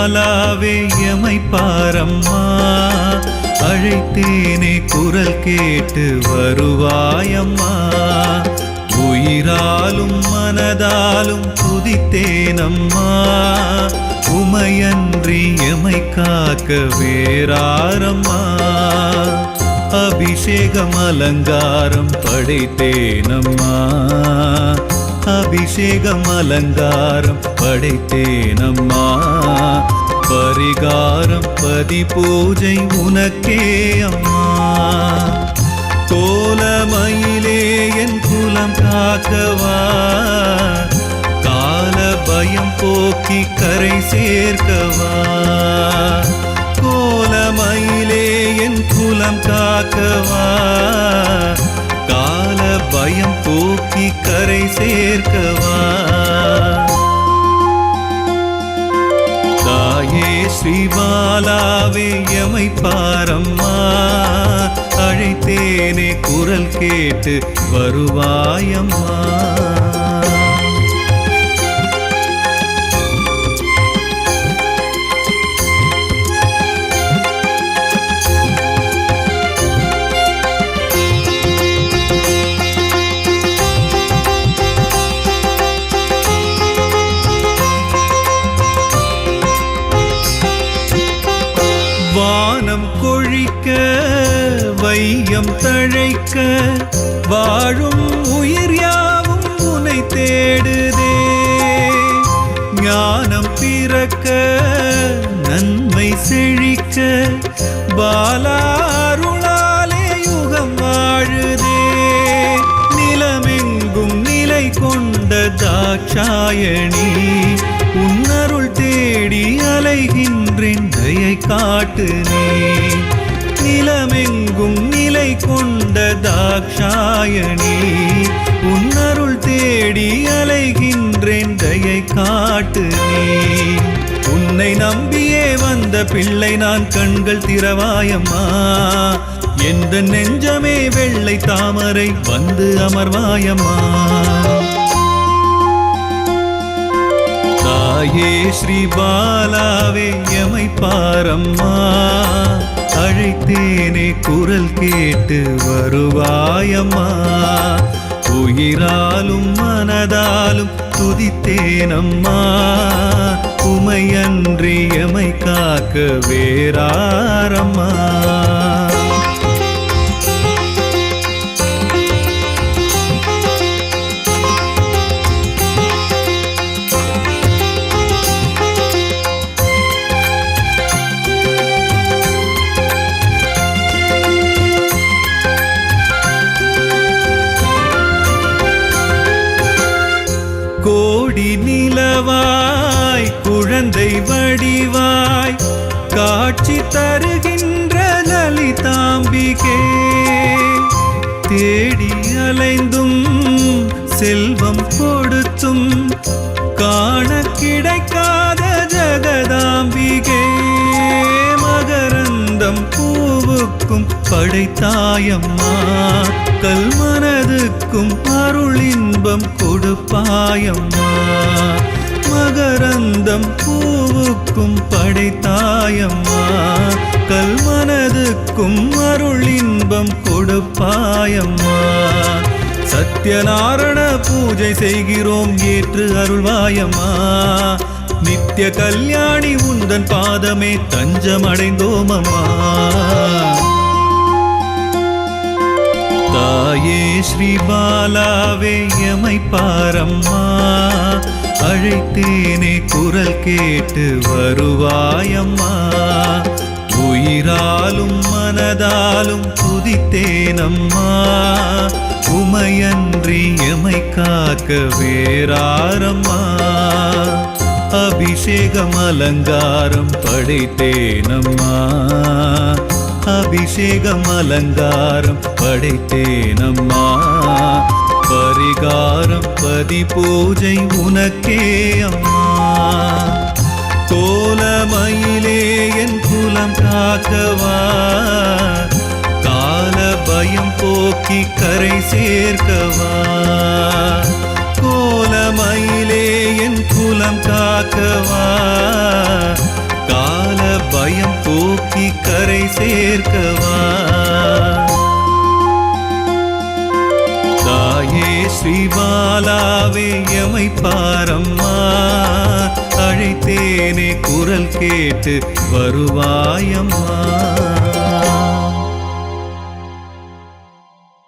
பாலாவே எமை பாரம்மா, அழைத்தேனே குரல் கேட்டு வருவாயம்மா. உயிராலும் மனதாலும் துதித்தேனம்மா, உமையன்றி எமை காக்க வேறாரம்மா. அபிஷேகம் அலங்காரம் படைத்தேனம்மா, அபிஷேகம் அலங்காரம் படைத்தேனம்மா. பரிகாரம் பதி பூஜை உனக்கே அம்மா. கோலமயிலே என் குலம் காக்கவா, கால பயம் போக்கி கரை சேர்க்கவா. கோலமயிலே என் குலம் காக்கவா, கால பயம் போக்கி கரை சேர்க்கவா. தாயே ஸ்ரீபாலாவே எமை பாரம்மா, அழைத்தேனே குரல் கேட்டு வருவாயம்மா. வானம் கொழிக்க வையம் தழைக்க, வாழும் உயிர் யாவும் உனை தேடுதே. ஞானம் பிறக்க நன்மை செழிக்க, பாலாருளாலே யுகம் வாழுதே. நிலமெங்கும் நிலை கொண்ட தாட்சாயணி, உன்னருள் தேடி அலைகின்றேன் தயை காட்டு நீ. நிலமெங்கும் நிலை கொண்ட தாட்சாயணி, உன்னருள் தேடி அலைகின்றேன் தயை காட்டு நீ. உன்னை நம்பியே வந்த பிள்ளை நான், கண்கள் திறவாயம்மா. எந்த நெஞ்சமே வெள்ளை தாமரை வந்து அமர்வாயம்மா. தாயே ஸ்ரீபாலாவே எமை பாரம்மா, அழைத்தேனே குரல் கேட்டு வருவாயம்மா. உயிராலும் மனதாலும் துதித்தேனம்மா, உமையன்றி எமை காக்க வேறாரம்மா. கோடி நிலவாய் குழந்தை வடிவாய், காட்சி தருகின்ற லலிதாம்பிகே. தேடி அலைந்தும் செல்வம் கொடுத்தும், காண கிடைக்காத ஜகதாம்பிகே. மகரந்தம் பூவுக்கும் படைத்தாயம்மா, கல்மனதுக்கும் அருள் இன்பம் கொடுப்பாயம்மா. மகரந்தம் பூவுக்கும் படைத்தாயம்மா, கல்மனதுக்கும் அருள் இன்பம் கொடுப்பாயம்மா. சத்யநாராயண பூஜை செய்கிறோம் ஏற்று அருள்வாயம்மா. நித்திய கல்யாணி உந்தன் பாதமே தஞ்சமடைந்தோம் அம்மா. தாயே ஸ்ரீபாலாவே எமை பாரம்மா, அழைத்தேனே குரல் கேட்டு வருவாயம்மா. உயிராலும் மனதாலும் துதித்தேனம்மா, உமையன்றி எமை காக்க வேறாரம்மா. அபிஷேகம் அலங்காரம் படைத்தேனம்மா, அபிஷேகம் அலங்காரம் படைத்தேனம்மா. பரிகாரம் பதி பூஜை உனக்கே அம்மா. கோலமயிலே என் குலம் காக்கவா, கால பயம் போக்கி கரை சேர்க்கவா. கோலமயிலே என் குலம் காக்கவா, கால பயம் போக்கி கரை சேர்க்கவா. தாயே ஸ்ரீபாலாவே எமை பாரம்மா, அழைத்தேனே குரல் கேட்டு வருவாயம்மா.